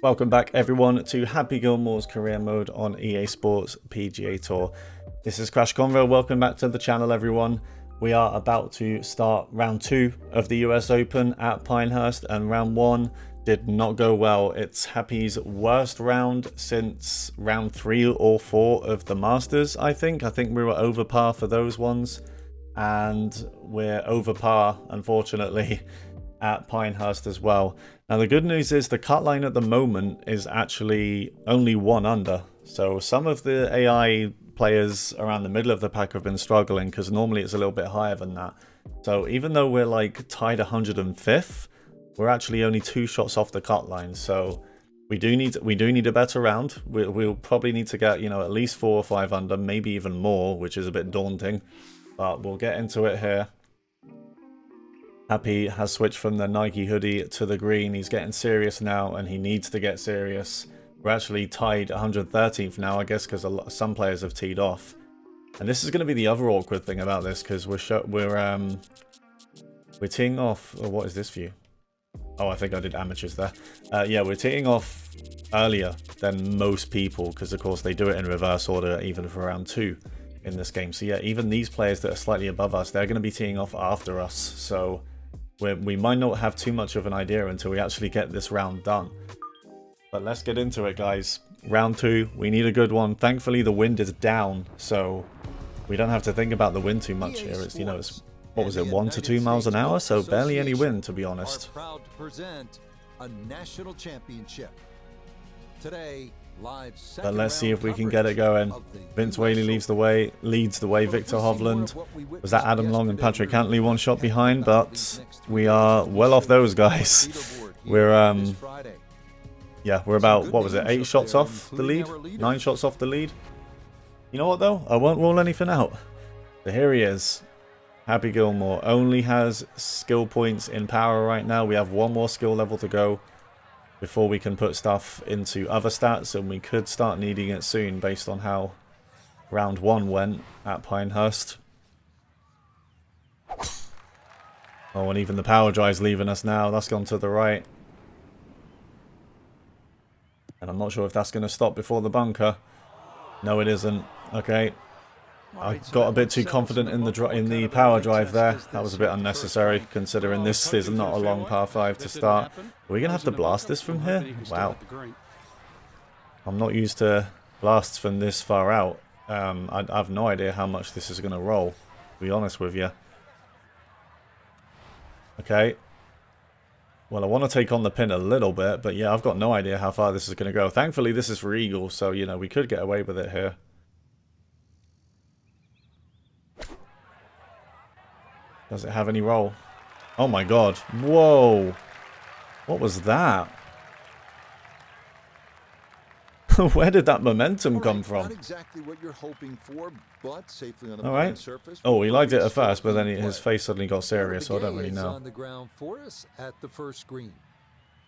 Welcome back everyone to Happy Gilmore's career mode on EA Sports PGA Tour. This is Crash Convo. Welcome back to the channel everyone. We are about to start round 2 of the US Open at Pinehurst, and round 1 did not go well. It's Happy's worst round since round 3 or 4 of the Masters, I think. I think we were over par for those ones, and we're over par, unfortunately, at Pinehurst as well. Now the good news is the cut line at the moment is actually only 1 under. So some of the AI players around the middle of the pack have been struggling because normally it's a little bit higher than that. So even though we're like tied 105th, we're actually only 2 shots off the cut line. So we do need a better round. We'll probably need to get, you know, at least 4 or 5 under, maybe even more, which is a bit daunting. But we'll get into it here. Happy has switched from the Nike hoodie to the green. He's getting serious now, and he needs to get serious. We're actually tied 113th now, I guess, because some players have teed off. And this is going to be the other awkward thing about this, because we're teeing off. Oh, what is this view? Oh, I think I did amateurs there. Yeah, we're teeing off earlier than most people, because of course they do it in reverse order, even for round 2 in this game. So yeah, even these players that are slightly above us, they're going to be teeing off after us. So we might not have too much of an idea until we actually get this round done. But let's get into it, guys. Round 2, we need a good one. Thankfully, the wind is down, so we don't have to think about the wind too much here. It's, you know, it's, what was it, 1 to 2 miles an hour? So barely any wind, to be honest. Proud to present a national championship. Today, but let's see if we can get it going. Vince Whaley leads the way. Victor Hovland. Was that Adam Long and Patrick Cantley 1 shot behind? But we are well off those guys. We're yeah, we're about, what was it, 8 shots off the lead? 9 shots off the lead? You know what though? I won't rule anything out. So here he is. Happy Gilmore only has skill points in power right now. We have 1 more skill level to go before we can put stuff into other stats, and we could start needing it soon based on how round 1 went at Pinehurst. Oh, and even the power drive's leaving us now. That's gone to the right. And I'm not sure if that's going to stop before the bunker. No, it isn't. Okay. I got a bit too confident in the power drive there. That was a bit unnecessary, considering this is not a long par 5 to start. Are we going to have to blast this from here? Wow. I'm not used to blasts from this far out. I have no idea how much this is going to roll, to be honest with you. Okay. Well, I want to take on the pin a little bit, but yeah, I've got no idea how far this is going to go. Thankfully, this is for eagle, so, you know, we could get away with it here. Does it have any roll? Oh my god. Whoa. What was that? Where did that momentum come from? Not exactly what you're hoping for, but safely on a Alright. surface. Oh, he liked it at first, but then his face suddenly got serious, so I don't really know. On the ground for us at the first green.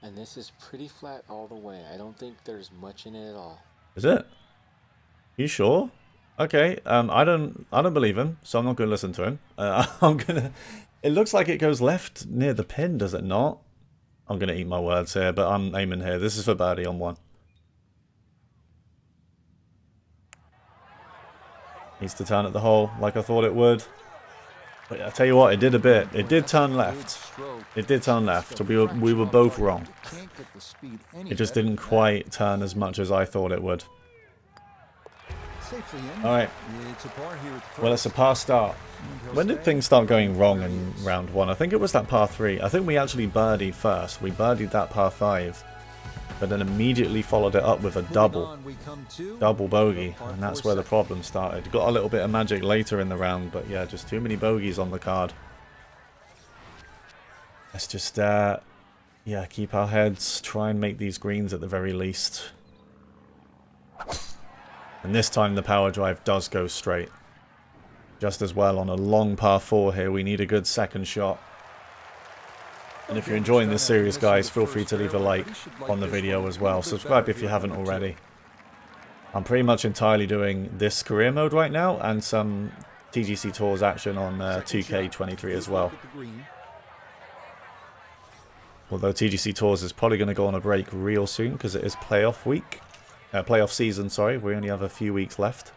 And this is pretty flat all the way. I don't think there's much in it at all. Is it? You sure? Okay, I don't believe him, so I'm not going to listen to him. It looks like it goes left near the pin, does it not? I'm going to eat my words here, but I'm aiming here. This is for birdie on 1. Needs to turn at the hole like I thought it would. But I tell you what, it did a bit. It did turn left. It did turn left, so we were both wrong. It just didn't quite turn as much as I thought it would. Alright, well, it's a par start. When did things start going wrong in round 1? I think it was that par 3. I think we actually birdied first. We birdied that par 5, but then immediately followed it up with a double bogey, and that's where the problem started. Got a little bit of magic later in the round, but yeah, just too many bogeys on the card. Let's just, yeah, keep our heads, try and make these greens at the very least. And this time the power drive does go straight. Just as well on a long par 4 here. We need a good second shot. And if you're enjoying this series, guys, feel free to leave a like on the video as well. Subscribe if you haven't already. I'm pretty much entirely doing this career mode right now, and some TGC Tours action on 2K23 as well. Although TGC Tours is probably going to go on a break real soon because it is playoff week. Playoff season, sorry. We only have a few weeks left.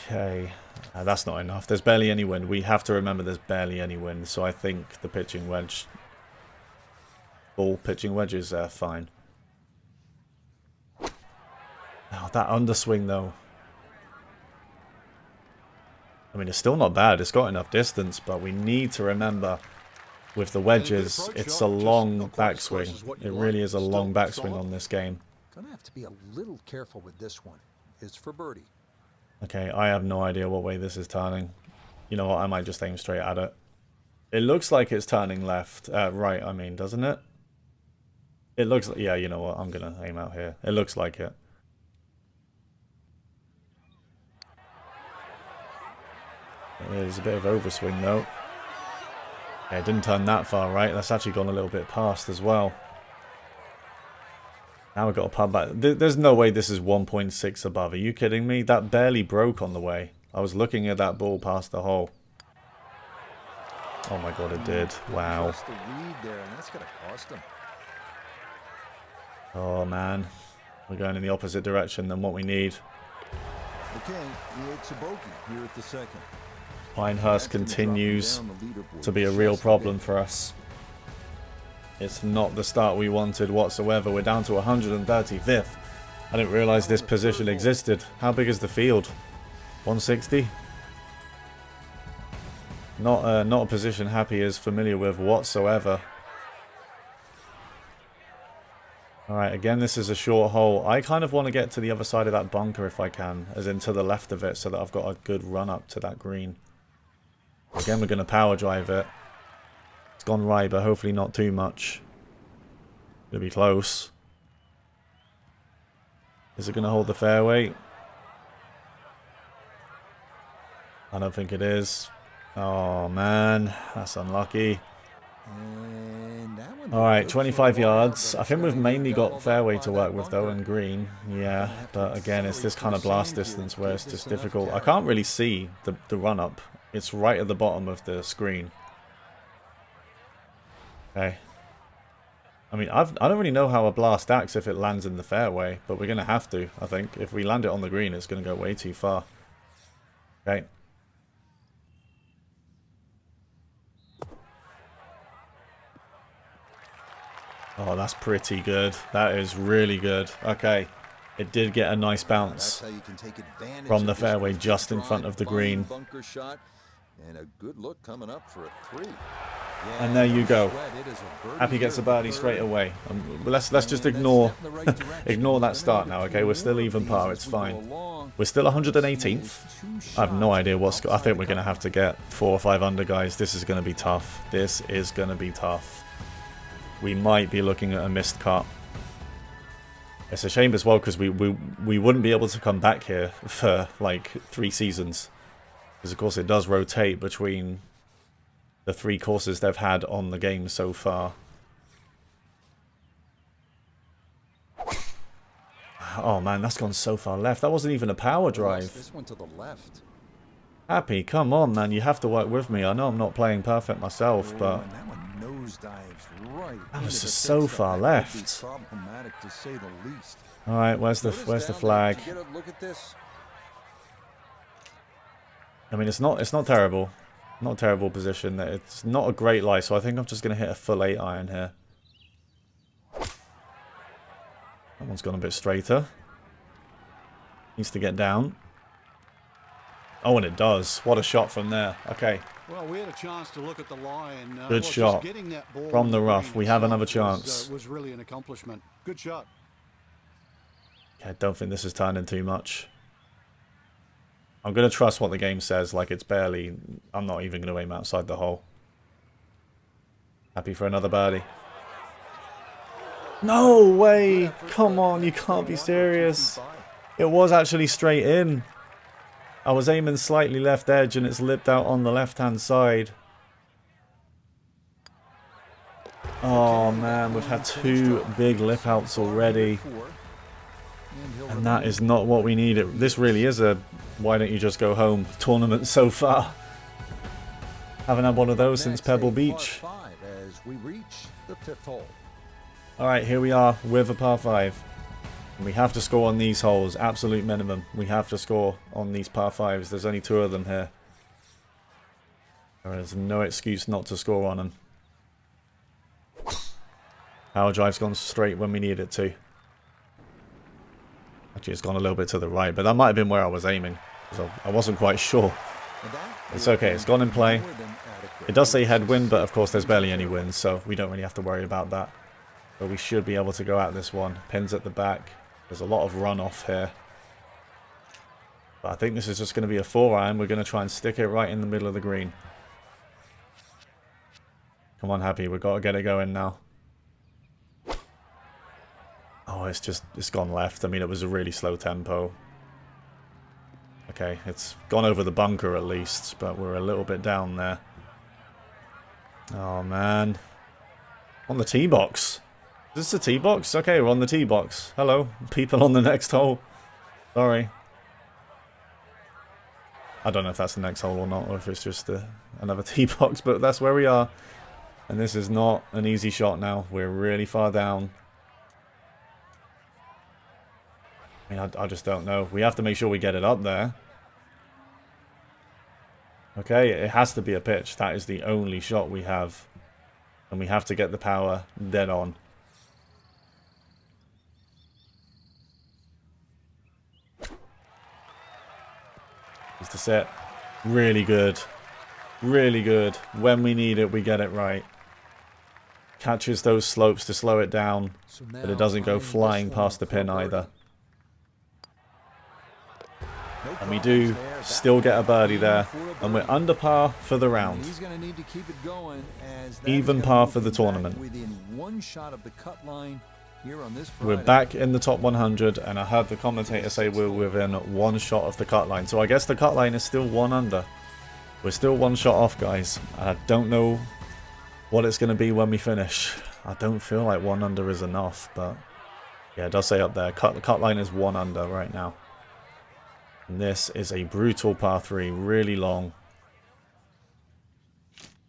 Okay. That's not enough. There's barely any wind. We have to remember there's barely any wind. So I think the pitching wedge... Ball pitching wedge is fine. Oh, that underswing though. I mean, it's still not bad. It's got enough distance, but we need to remember with the wedges, it's a long backswing. It really is a long backswing on this game. Gonna have to be a little careful with this one. It's for birdie. Okay, I have no idea what way this is turning. You know what? I might just aim straight at it. It looks like it's turning left. Right, I mean, doesn't it? It looks like... Yeah, you know what? I'm gonna aim out here. It looks like it. There's a bit of overswing though. Yeah, it didn't turn that far right. That's actually gone a little bit past as well. Now we've got a putt back. There's no way this is 1.6 above. Are you kidding me? That barely broke on the way. I was looking at that ball past the hole. Oh my god, it did. Wow. Oh man. We're going in the opposite direction than what we need. Okay, it's a bogey here at the second. Pinehurst continues to be a real problem for us. It's not the start we wanted whatsoever. We're down to 135th. I didn't realise this position existed. How big is the field? 160? Not a position Happy is familiar with whatsoever. Alright, again, this is a short hole. I kind of want to get to the other side of that bunker if I can, as in to the left of it, so that I've got a good run up to that green. Again, we're going to power drive it. It's gone right, but hopefully not too much. It'll be close. Is it going to hold the fairway? I don't think it is. Oh, man. That's unlucky. Alright, 25 yards. I think we've mainly got fairway to work with though, and green. Yeah, but again, it's this kind of blast distance where it's just difficult. I can't really see the run-up. It's right at the bottom of the screen. Okay. I mean, I don't really know how a blast acts if it lands in the fairway, but we're going to have to, I think. If we land it on the green, it's going to go way too far. Okay. Oh, that's pretty good. That is really good. Okay. It did get a nice bounce from the fairway just in front of the green. And a good look coming up for a 3. And there you go. Happy gets a birdie straight away. Let's just ignore ignore that start now, okay? We're still even par, it's fine. We're still 118th. I have no idea what's... I think we're going to have to get 4 or 5 under, guys. This is going to be tough. This is going to be tough. We might be looking at a missed cut. It's a shame as well because we wouldn't be able to come back here for like 3 seasons. Because of course it does rotate between the 3 courses they've had on the game so far. Oh man, that's gone so far left. That wasn't even a power drive. This one to the left. Happy, come on man, you have to work with me. I know I'm not playing perfect myself, but That one nosedives right. that was just so far left. Problematic to say the least. All right, where's the flag? Get a look at this. I mean, it's not terrible. Not a terrible position. It's not a great lie, so I think I'm just going to hit a full 8 iron here. That one's gone a bit straighter. Needs to get down. Oh, and it does. What a shot from there. Okay. Well, we had a chance to look at the lie and Good shot. From the rough. We have another chance. Was really an accomplishment. Good shot. Okay, I don't think this is turning too much. I'm going to trust what the game says, like it's barely... I'm not even going to aim outside the hole. Happy for another birdie. No way! Come on, you can't be serious. It was actually straight in. I was aiming slightly left edge and it's lipped out on the left-hand side. Oh man, we've had 2 big lip outs already. And that is not what we needed. This really is a why don't you just go home tournament so far. Haven't had one of those since Pebble Beach. We reach the 5th hole. Alright, here we are with a par 5. And we have to score on these holes, absolute minimum. We have to score on these par 5s. There's only 2 of them here. There is no excuse not to score on them. Power drive's gone straight when we need it to. Actually, it's gone a little bit to the right, but that might have been where I was aiming. So I wasn't quite sure. It's okay, it's gone in play. It does say headwind, but of course there's barely any wind, so we don't really have to worry about that. But we should be able to go at this one. Pins at the back. There's a lot of runoff here. But I think this is just going to be a 4-iron. We're going to try and stick it right in the middle of the green. Come on, Happy. We've got to get it going now. Oh, it's gone left. I mean, it was a really slow tempo. Okay, it's gone over the bunker at least, but we're a little bit down there. Oh, man. On the tee box. Is this the tee box? Okay, we're on the tee box. Hello, people on the next hole. Sorry. I don't know if that's the next hole or not, or if it's just another tee box, but that's where we are. And this is not an easy shot now. We're really far down. I mean, I just don't know. We have to make sure we get it up there. Okay, it has to be a pitch. That is the only shot we have. And we have to get the power dead on. Is the set. Really good. Really good. When we need it, we get it right. Catches those slopes to slow it down, but it doesn't go flying past the pin either. And we do still get a birdie there, and we're under par for the round. Even par for the tournament. We're back in the top 100, and I heard the commentator say we're within 1 shot of the cut line. So I guess the cut line is still 1 under. We're still 1 shot off, guys. I don't know what it's going to be when we finish. I don't feel like 1 under is enough, but yeah, it does say up there. The cut line is 1 under right now. And this is a brutal par 3, really long.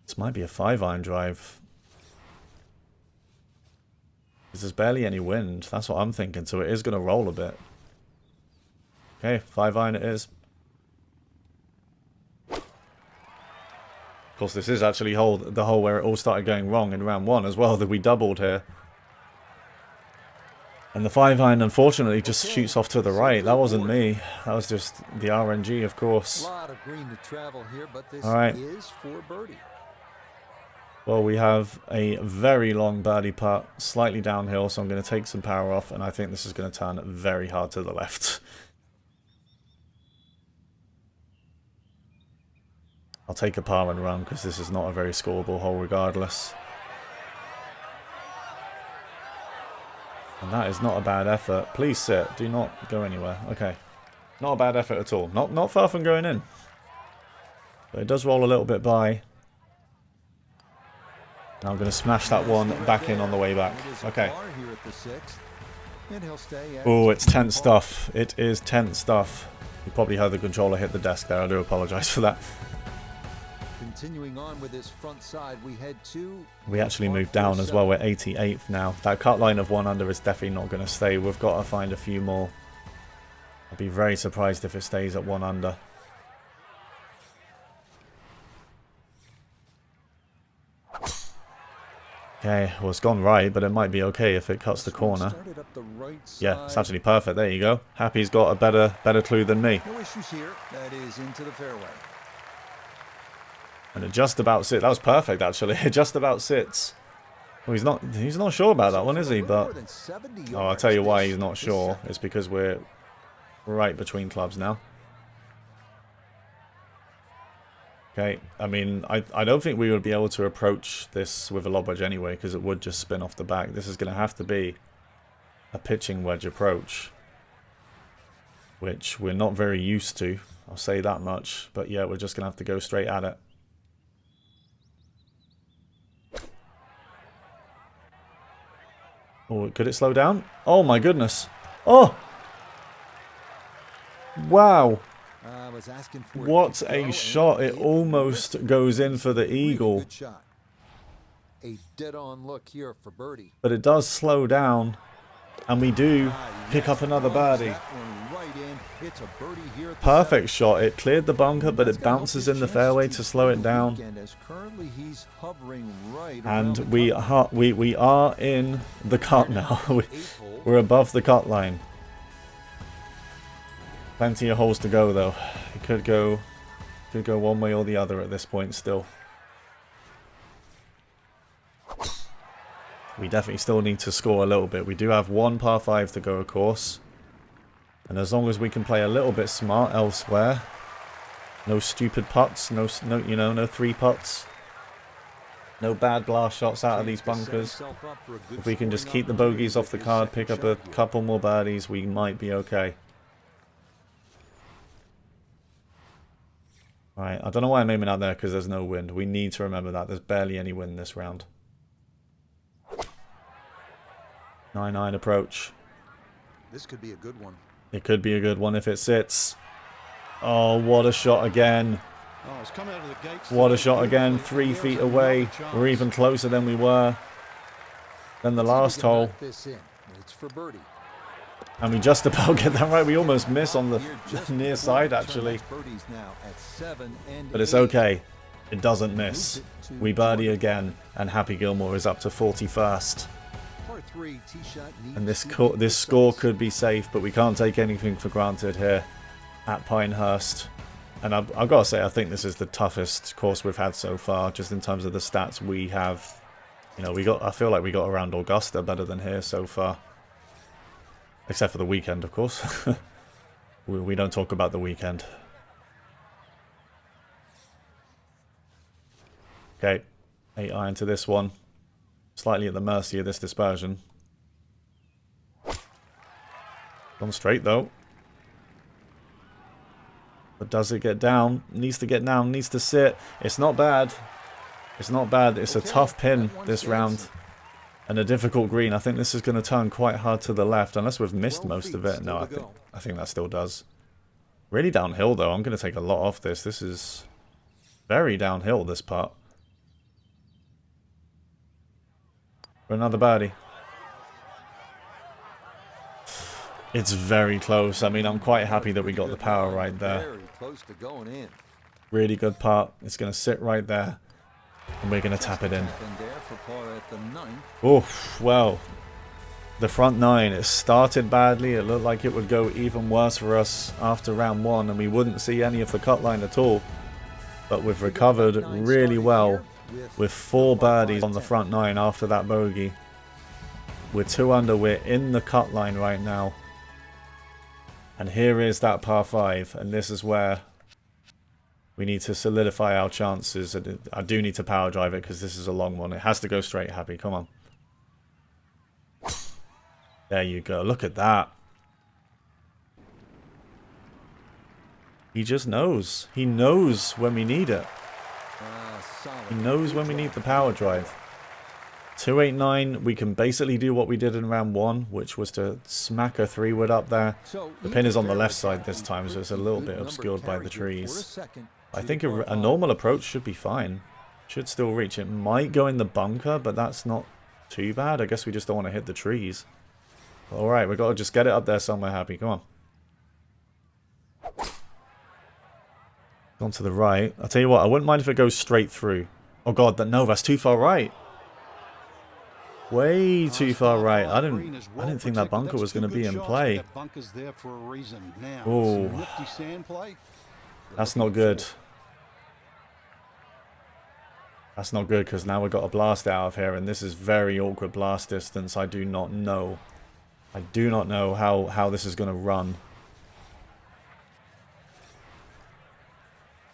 This might be a 5-iron drive. There's barely any wind. That's what I'm thinking. So it is going to roll a bit. Okay, 5-iron it is. Of course, this is actually the hole where it all started going wrong in round 1 as well. That we doubled here. And the 5-iron, unfortunately, just shoots off to the right. That wasn't me. That was just the RNG, of course. All right. Well, we have a very long birdie putt, slightly downhill, so I'm going to take some power off, and I think this is going to turn very hard to the left. I'll take a par and run, because this is not a very scoreable hole regardless. And that is not a bad effort. Please sit. Do not go anywhere. Okay. Not a bad effort at all. Not far from going in. But it does roll a little bit by. And I'm going to smash that one back in on the way back. Okay. Oh, it's tense stuff. It is tense stuff. You probably heard the controller hit the desk there. I do apologize for that. Continuing on with this front side, we head to. We actually moved down as well. We're 88th now. That cut line of 1 under is definitely not going to stay. We've got to find a few more. I'd be very surprised if it stays at 1 under. Okay, well, it's gone right, but it might be okay if it cuts the corner. Yeah, it's actually perfect. There you go. Happy's got a better clue than me. No issues here. That is into the fairway. And it just about sits. That was perfect, actually. It just about sits. Well, he's not sure about that one, is he? But oh, I'll tell you why he's not sure. It's because we're right between clubs now. Okay, I mean, I don't think we would be able to approach this with a lob wedge anyway, because it would just spin off the back. This is going to have to be a pitching wedge approach, which we're not very used to. I'll say that much. But yeah, we're just going to have to go straight at it. Oh, could it slow down? Oh my goodness. Oh! Wow. What a shot. It almost goes in for the eagle. A dead-on look here for birdie. But it does slow down, and we do pick up another birdie. That one right in. It's a birdie here at the Perfect shot. It cleared the bunker, but it bounces in the fairway to slow it down. As currently he's hovering right And around the we are in the cut now. We're above the cut line. Plenty of holes to go though. It could go one way or the other at this point still. We definitely still need to score a little bit. We do have one par 5 to go, of course. And as long as we can play a little bit smart elsewhere, no stupid putts, no 3 putts, no bad glass shots out of these bunkers. If we can just keep the bogeys off the card, pick up a couple more birdies, we might be okay. Alright, I don't know why I'm aiming out there because there's no wind. We need to remember that. There's barely any wind this round. 9-9 approach. This could be a good one. It could be a good one if it sits. Oh, what a shot again. Oh, it's come out of the gates. What a shot again. 3 feet away. We're even closer than we were than the last hole. This in. It's for birdie. And we just about get that right. We almost miss on the near side, actually. But it's okay. It doesn't miss. We birdie again. And Happy Gilmore is up to 41st. And this score could be safe, but we can't take anything for granted here at Pinehurst. And I've got to say, I think this is the toughest course we've had so far, just in terms of the stats we have. You know, I feel like we got around Augusta better than here so far. Except for the weekend, of course. we don't talk about the weekend. Okay, 8-iron to this one. Slightly at the mercy of this dispersion. Gone straight though. But does it get down? Needs to get down, needs to sit. It's not bad. It's not bad. It's a tough pin this round. And a difficult green. I think this is going to turn quite hard to the left. Unless we've missed most of it. No, I think that still does. Really downhill though. I'm going to take a lot off this. This is very downhill, this part. For another birdie. It's very close. I mean, I'm quite happy that we got the power right there. Really good part. It's going to sit right there. And we're going to tap it in. Oof, well. The front 9, it started badly. It looked like it would go even worse for us after round 1. And we wouldn't see any of the cut line at all. But we've recovered really well. With 4 birdies on the front 9 after that bogey. We're 2 under. We're in the cut line right now. And here is that par 5. And this is where we need to solidify our chances. I do need to power drive it because this is a long one. It has to go straight, Happy. Come on. There you go. Look at that. He just knows. He knows when we need it. He knows when we need the power drive. 289, we can basically do what we did in round 1, which was to smack a 3-wood up there. The pin is on the left side this time, so it's a little bit obscured by the trees. I think a normal approach should be fine. Should still reach. It might go in the bunker, but that's not too bad. I guess we just don't want to hit the trees. Alright, we've got to just get it up there somewhere, Happy. Come on. On to the right. I'll tell you what, I wouldn't mind if it goes straight through. Oh god, no, that's too far right. Way too far right. I didn't think that bunker was going to be in play. Oh, that's not good. That's not good because now we've got a blast out of here, and this is very awkward blast distance. I do not know. I do not know how this is going to run.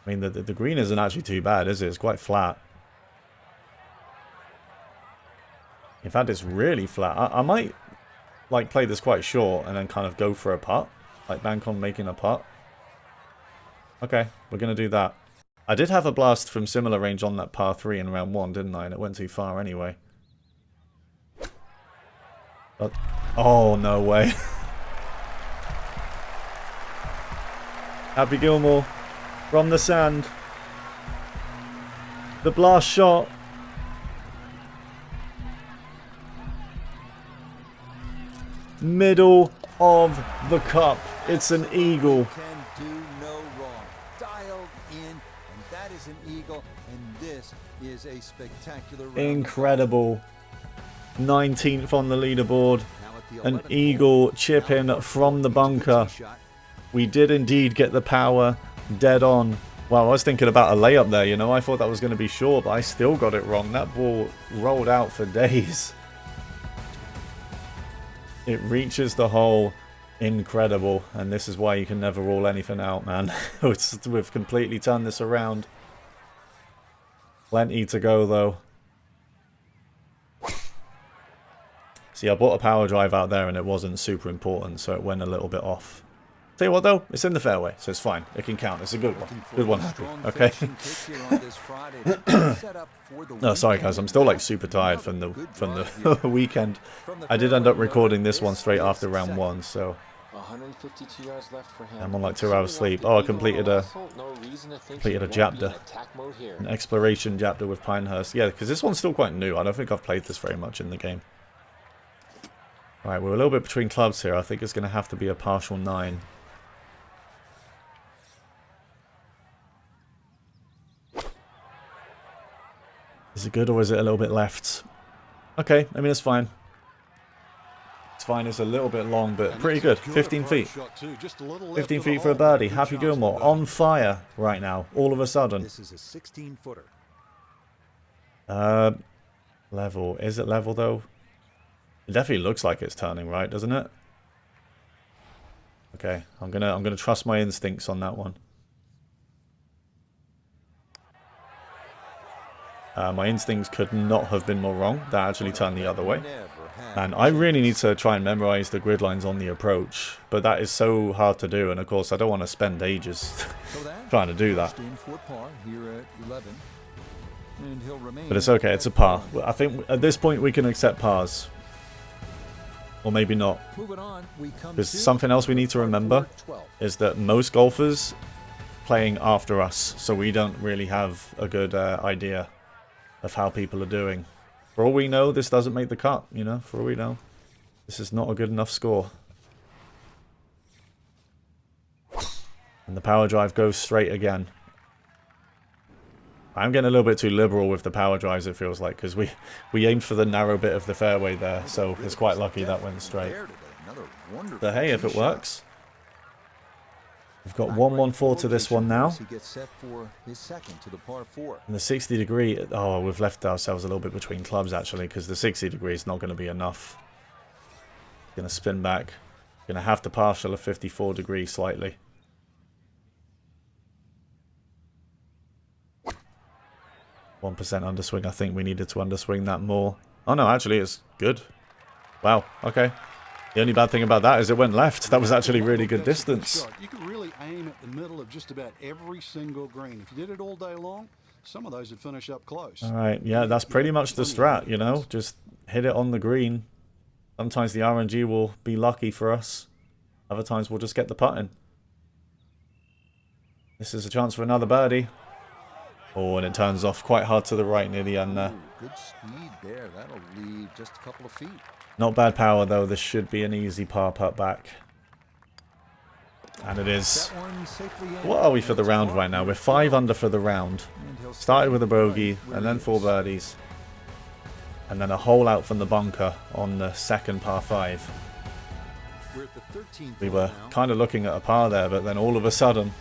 I mean, the green isn't actually too bad, is it? It's quite flat. In fact, it's really flat. I might like play this quite short and then kind of go for a putt. Like bank on making a putt. Okay, we're going to do that. I did have a blast from similar range on that par 3 in round 1, didn't I? And it went too far anyway. But, oh, no way. Happy Gilmore. From the sand. The blast shot. middle of the cup. It's an eagle. Can do no wrong. Dialed in, and that is an eagle, and this is a spectacular round. Incredible. 19th on the leaderboard. Now at the An 11th eagle hole, chip in now from the into bunker. tee shot. We did indeed get the power dead on. Well, I was thinking about a layup there, you know. I thought that was going to be short, but I still got it wrong. That ball rolled out for days. It reaches the hole. Incredible. And this is why you can never rule anything out, man. We've completely turned this around. Plenty to go, though. See, I bought a power drive out there and it wasn't super important, so it went a little bit off. Tell you what though, it's in the fairway, so it's fine. It can count. It's a good one. Good one, Happy. Okay. No, sorry guys, I'm still like super tired from the weekend. I did end up recording this one straight after round 1, so 152 yards left for him. I'm on like 2 hours sleep. Oh, I completed a chapter, an exploration chapter with Pinehurst. Yeah, because this one's still quite new. I don't think I've played this very much in the game. Alright, we're a little bit between clubs here. I think it's going to have to be a partial 9. Is it good or is it a little bit left? Okay, I mean it's fine. It's fine, it's a little bit long, but pretty good. 15 feet. 15 feet for a birdie. Happy Gilmore on fire right now, all of a sudden. This is a 16-footer. Level. Is it level though? It definitely looks like it's turning right, doesn't it? Okay, I'm gonna trust my instincts on that one. My instincts could not have been more wrong. That actually turned the other way. And I really need to try and memorize the grid lines on the approach. But that is so hard to do. And of course, I don't want to spend ages trying to do that. But it's okay. It's a par. I think at this point we can accept pars. Or maybe not. Because something else we need to remember is that most golfers playing after us. So we don't really have a good idea of how people are doing. For all we know, this doesn't make the cut, you know, for all we know. This is not a good enough score. And the power drive goes straight again. I'm getting a little bit too liberal with the power drives, it feels like, because we aimed for the narrow bit of the fairway there, so it's quite lucky that went straight. But hey, if it works. We've got 114 to this one now. And the 60 degree, oh, we've left ourselves a little bit between clubs actually, because the 60 degree is not going to be enough. Going to spin back. Going to have to partial a 54 degree slightly. %, underswing. I think we needed to underswing that more. Oh no, actually it's good. Wow, okay. The only bad thing about that is it went left. That was actually really good distance. You can really aim at the middle of just about every single green. If you did it all day long, some of those would finish up close. Alright, yeah, that's pretty much the strat, you know? Just hit it on the green. Sometimes the RNG will be lucky for us. Other times we'll just get the putt in. This is a chance for another birdie. Oh, and it turns off quite hard to the right near the end there. Good speed there. That'll leave just a couple of feet. Not bad power though. This should be an easy par putt back. And it is. What are we for the round right now? We're 5 under for the round. Started with a bogey and then 4 birdies. And then a hole out from the bunker on the second par 5. We were kind of looking at a par there, but then all of a sudden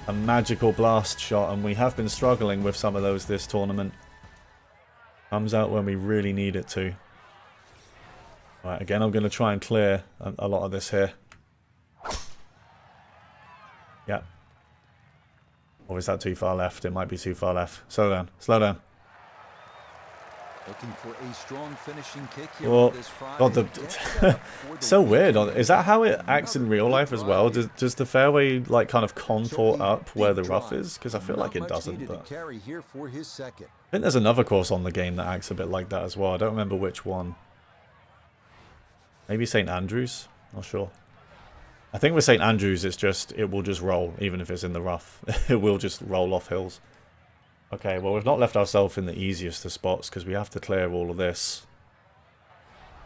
a magical blast shot, and we have been struggling with some of those this tournament. Comes out when we really need it to. Right, again, I'm going to try and clear a lot of this here. Yeah. Or is that too far left? It might be too far left. Slow down. Slow down. Looking for a strong finishing kick here Well, this God, so weird. Is that how it acts in real life as well? Does the fairway like kind of contour up where the rough is? Because I feel like it doesn't. But I think there's another course on the game that acts a bit like that as well. I don't remember which one. Maybe St. Andrews? Not sure. I think with St. Andrews, it will just roll, even if it's in the rough. It will just roll off hills. Okay, well, we've not left ourselves in the easiest of spots because we have to clear all of this.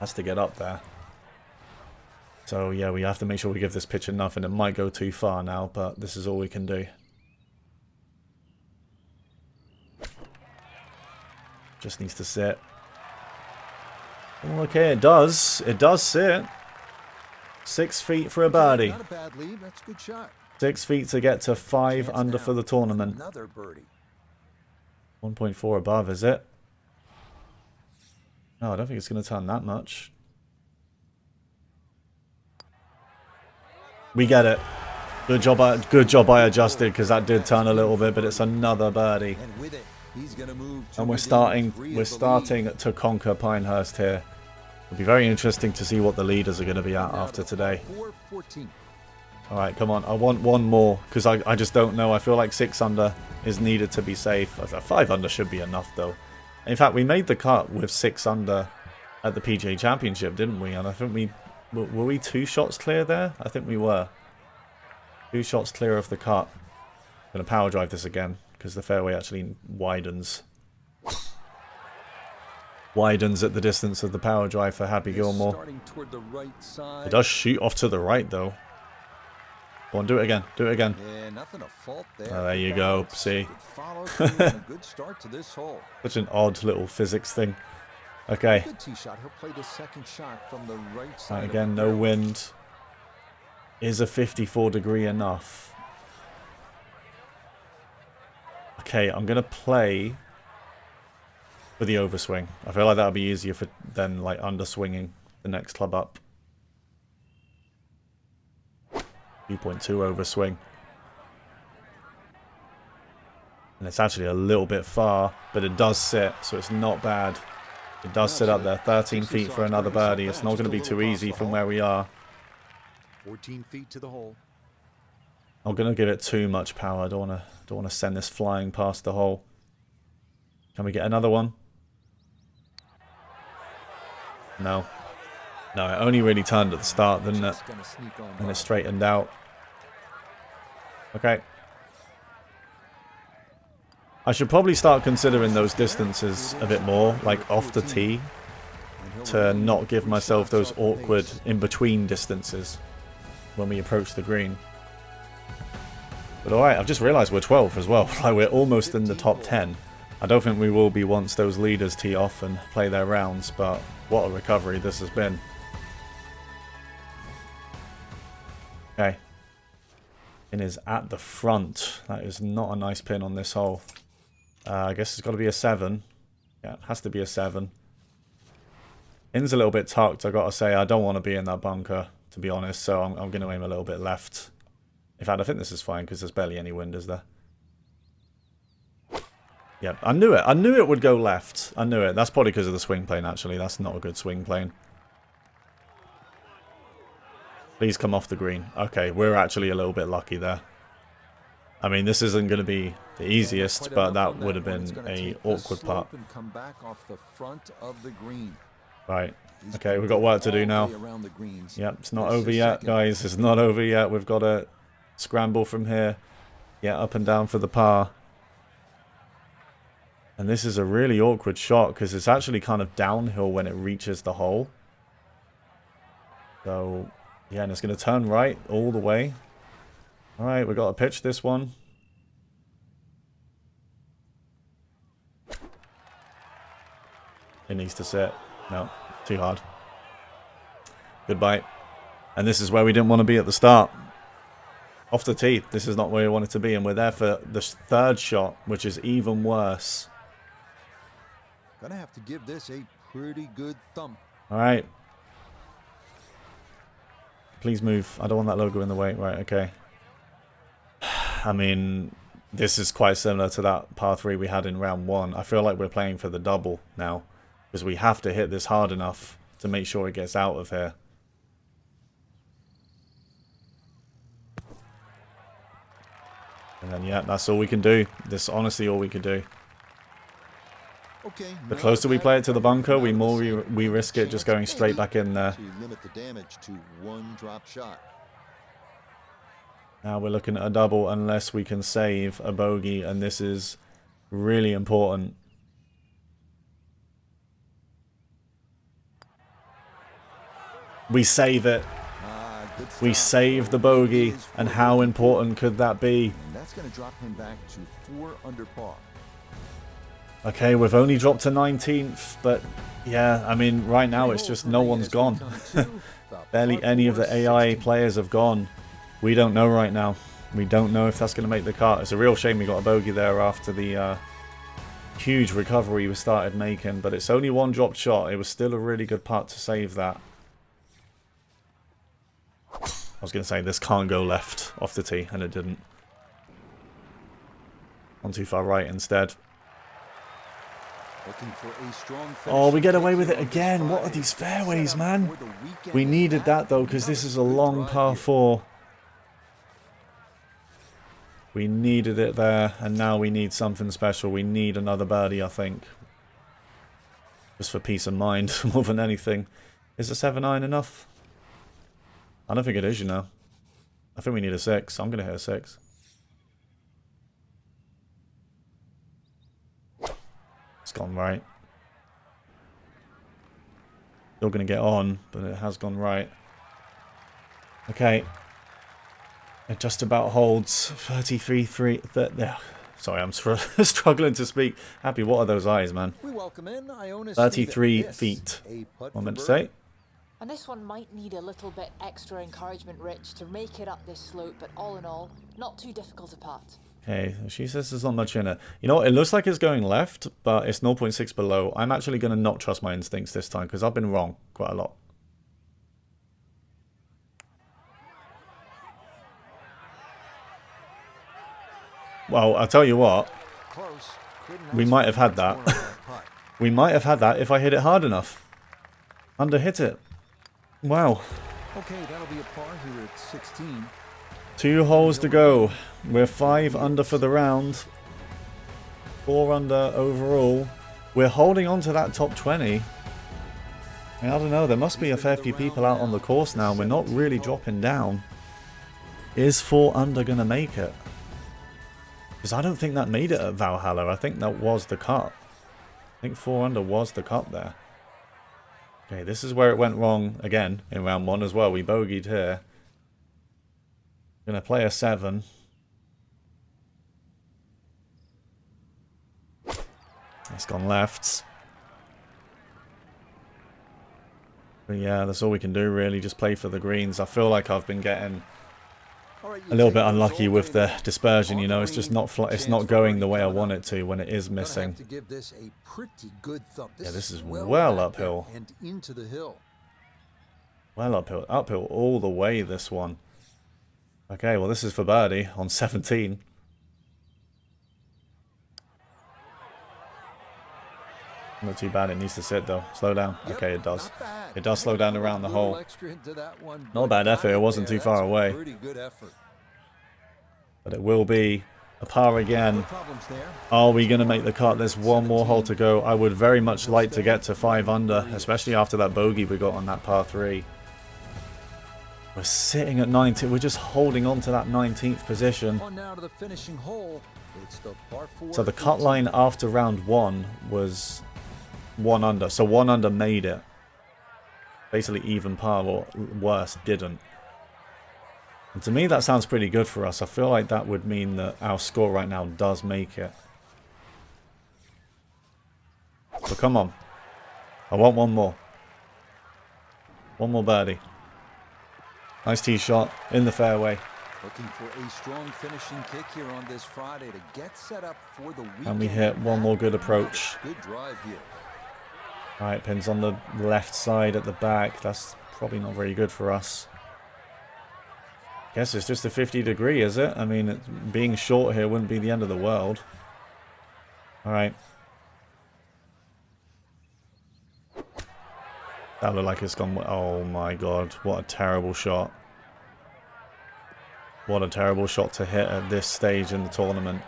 Has to get up there. So yeah, we have to make sure we give this pitch enough, and it might go too far now, but this is all we can do. Just needs to sit. Okay, it does. It does sit. 6 feet for a birdie. Not a bad lead. That's a good shot. 6 feet to get to 5 Chance under now for the tournament. Another birdie. 1.4 above, is it? No, I don't think it's going to turn that much. We get it. Good job I adjusted, because that did turn a little bit, but it's another birdie. And with it, he's going to move to And we're within 3 of we're the starting lead. to conquer Pinehurst here. It'll be very interesting to see what the leaders are going to be at Now after to today. 4-14. All right, come on. I want one more, because I just don't know. I feel like 6 under is needed to be safe. 5 under should be enough, though. In fact, we made the cut with 6 under at the PGA Championship, didn't we? And I think were we 2 shots clear there? I think we were. 2 shots clear of the cut. I'm going to power drive this again, because the fairway actually widens. Widens at the distance of the power drive for Happy Gilmore. Starting toward the right side. It does shoot off to the right, though. Go on, do it again. Do it again. Yeah, nothing to fault there. Oh, there Good you go. balance. See? Good follow through and a good start to this hole. Such an odd little physics thing. Okay. Good tee shot. He'll play the second shot from the right side. Right, of again, the no fairway. wind. Is a 54 degree enough? Okay, I'm going to play for the overswing. I feel like that would be easier than like underswinging the next club up. 2.2 overswing. And it's actually a little bit far, but it does sit, so it's not bad. It does sit up there. 13 feet for another birdie. It's not going to be too easy from where we are. 14 feet to the hole. I'm going to give it too much power. I don't want to send this flying past the hole. Can we get another one? No. No, it only really turned at the start, didn't it? Just gonna sneak on And by. it straightened out. Okay. I should probably start considering those distances a bit more, like off the tee, to not give myself those awkward in-between distances when we approach the green. But alright, I've just realised we're 12 as well. Like, we're almost in the top 10. I don't think we will be once those leaders tee off and play their rounds, but what a recovery this has been. Okay. Pin is at the front. That is not a nice pin on this hole. I guess it's got to be a 7. Yeah, it has to be a 7. Pin's a little bit tucked, I got to say. I don't want to be in that bunker, to be honest, so I'm going to aim a little bit left. In fact, I think this is fine because there's barely any wind, is there? Yeah, I knew it. I knew it would go left. I knew it. That's probably because of the swing plane, actually. That's not a good swing plane. Please come off the green. Okay, we're actually a little bit lucky there. I mean, this isn't going to be the easiest, but that would have been a awkward putt. And come back off the front of the green. Right. Okay, we've got work to do now. Yep, it's not over yet, guys. It's not over yet. We've got to scramble from here. Yeah, up and down for the par. And this is a really awkward shot because it's actually kind of downhill when it reaches the hole. So, yeah, and it's going to turn right all the way. All right, we've got to pitch this one. It needs to sit. No, too hard. Goodbye. And this is where we didn't want to be at the start. Off the tee. This is not where we wanted to be. And we're there for the third shot, which is even worse. Gonna have to give this a pretty good thump. All right. Please move. I don't want that logo in the way. Right, okay. I mean, this is quite similar to that par 3 we had in round 1. I feel like we're playing for the double now. Because we have to hit this hard enough to make sure it gets out of here. And then, yeah, that's all we can do. This is honestly all we can do. Okay, The closer we play it to the bunker, the more we risk it just going straight back in there. to limit the damage to 1 drop shot. Now we're looking at a double unless we can save a bogey, and this is really important. We save it. We saved the bogey, and how important could that be? And that's going to drop him back to 4 under par. Okay, we've only dropped to 19th, but yeah, I mean, right now it's just no one's gone. Barely any of the AI players have gone. We don't know right now. We don't know if that's going to make the cut. It's a real shame we got a bogey there after the huge recovery we started making, but it's only one dropped shot. It was still a really good putt to save that. I was going to say this can't go left off the tee, and it didn't. On too far right instead. Oh, we get away with it again. What are these fairways, man? We needed that, though, because this is a long par 4. We needed it there, and now we need something special. We need another birdie, I think. Just for peace of mind, more than anything. Is a 7-iron enough? I don't think it is, you know. I think we need a 6. I'm going to hit a 6. It's gone right. Still going to get on, but it has gone right. Okay. It just about holds 33-3. Sorry, I'm struggling to speak. Happy, what are those eyes, man? 33 feet. What I meant to say. And this one might need a little bit extra encouragement, Rich, to make it up this slope, but all in all, not too difficult a putt. Okay, she says there's not much in it. You know what, it looks like it's going left, but it's 0.6 below. I'm actually going to not trust my instincts this time, because I've been wrong quite a lot. Well, I'll tell you what, we might have had that. We might have had that if I hit it hard enough. Under-hit it. Wow. Okay, that'll be a par here at 16. 2 holes to go. We're 5 under for the round. 4 under overall. We're holding on to that top 20. I don't know, there must be a fair few people out on the course now. We're not really dropping down. Is 4 under going to make it? Because I don't think that made it at Valhalla. I think that was the cut. I think 4 under was the cut there. Okay, this is where it went wrong again in round 1 as well. We bogeyed here. Gonna play a 7. It's gone left. But yeah, that's all we can do really. Just play for the greens. I feel like I've been getting a little bit unlucky with the dispersion, you know. It's just not it's not going the way I want it to when it is missing. Yeah, this is well uphill. Well uphill. Uphill all the way, this one. Okay, well this is for birdie on 17. Not too bad, it needs to sit though. Slow down. Okay, it does. It does slow down around the hole. Not a bad effort, it wasn't too far away. But it will be a par again. Are we going to make the cut? There's one more hole to go. I would very much like to get to 5 under, especially after that bogey we got on that par 3. We're sitting at 19. We're just holding on to that 19th position. So the cut line after round 1 was 1 under. So 1 under made it. Basically even par, or worse, didn't. And to me that sounds pretty good for us. I feel like that would mean that our score right now does make it. So come on. I want one more. One more birdie. Nice tee shot in the fairway. Looking for a strong finishing kick here on this Friday to get set up for the weekend. And we hit one more good approach. Good drive here. Alright, pins on the left side at the back. That's probably not very good for us. Guess it's just a 50-degree, is it? I mean, being short here wouldn't be the end of the world. Alright. That looked like it's gone... Oh my god, what a terrible shot. What a terrible shot to hit at this stage in the tournament.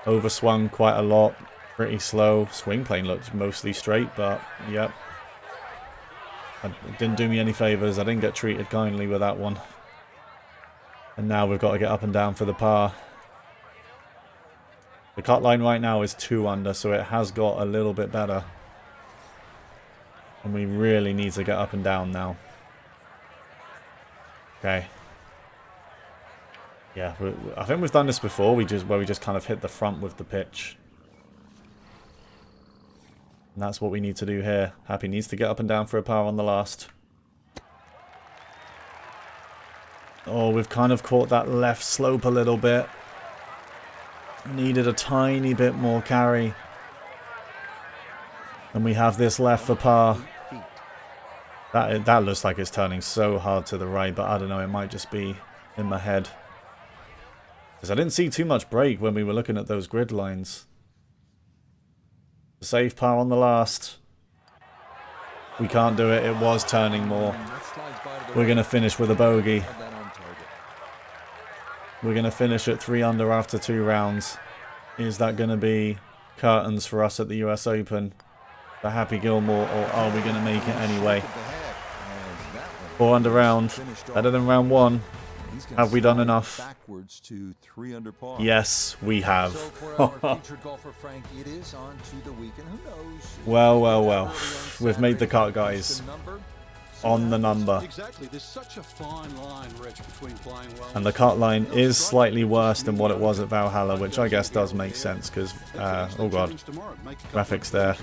Overswung quite a lot. Pretty slow. Swing plane looked mostly straight, but yep. It didn't do me any favours. I didn't get treated kindly with that one. And now we've got to get up and down for the par. The cut line right now is 2 under, so it has got a little bit better. And we really need to get up and down now. Okay. Yeah, I think we've done this before. Where we just kind of hit the front with the pitch. And that's what we need to do here. Happy needs to get up and down for a par on the last. Oh, we've kind of caught that left slope a little bit. Needed a tiny bit more carry. And we have this left for par. That looks like it's turning so hard to the right, but I don't know, it might just be in my head. Because I didn't see too much break when we were looking at those grid lines. Safe par on the last. We can't do it, it was turning more. We're going to finish with a bogey. We're going to finish at 3 under after 2 rounds. Is that going to be curtains for us at the US Open? For Happy Gilmore, or are we going to make it anyway? 4 under round, better than round 1. Have we done enough? Yes, we have. Well, well, well. We've made the cut, guys. On the number. Exactly. There's such a fine line, Rich, between playing well. And the cut line is slightly worse than what it was at Valhalla, which I guess does make sense because, oh god, graphics there.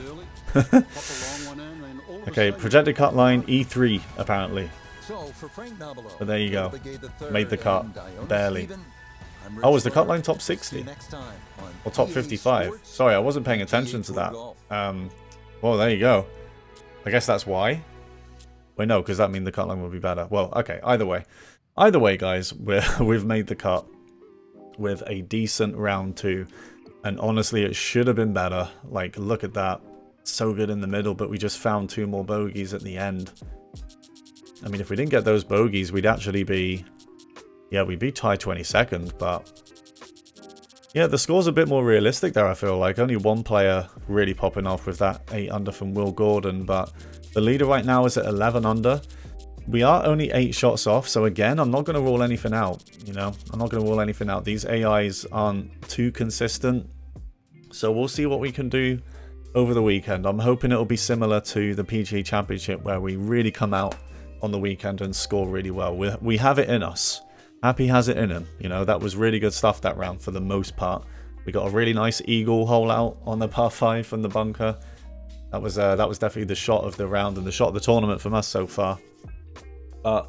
Okay, projected cut line E3 apparently. But there you go. Made the cut. Barely. Oh, was the cut line top 60? Or top 55? Sorry, I wasn't paying attention to that. Well, there you go. I guess that's why. Wait, no, because that means the cut line will be better. Well, okay, either way. Either way, guys, we've made the cut with a decent round 2. And honestly, it should have been better. Like, look at that. So good in the middle, but we just found 2 more bogeys at the end. I mean, if we didn't get those bogeys, we'd actually be... Yeah, we'd be tied 22nd, but... Yeah, the score's a bit more realistic there, I feel like. Only one player really popping off with that 8 under from Will Gordon, but the leader right now is at 11 under. We are only 8 shots off, so again, I'm not going to rule anything out, you know? I'm not going to rule anything out. These AIs aren't too consistent, so we'll see what we can do over the weekend. I'm hoping it'll be similar to the PGA Championship, where we really come out on the weekend and score really well. We have it in us. Happy has it in him. You know, that was really good stuff that round for the most part. We got a really nice eagle hole out on the par 5 from the bunker. That was definitely the shot of the round and the shot of the tournament from us so far. But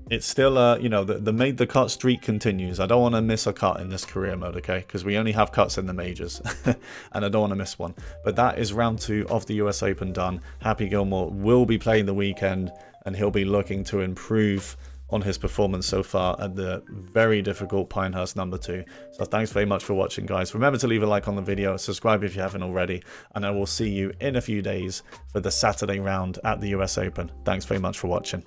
it's still, you know, the made the cut streak continues. I don't want to miss a cut in this career mode, okay? Because we only have cuts in the majors. And I don't want to miss one. But that is round 2 of the US Open done. Happy Gilmore will be playing the weekend, and he'll be looking to improve on his performance so far at the very difficult Pinehurst number 2. So thanks very much for watching, guys. Remember to leave a like on the video, subscribe if you haven't already, and I will see you in a few days for the Saturday round at the US Open. Thanks very much for watching.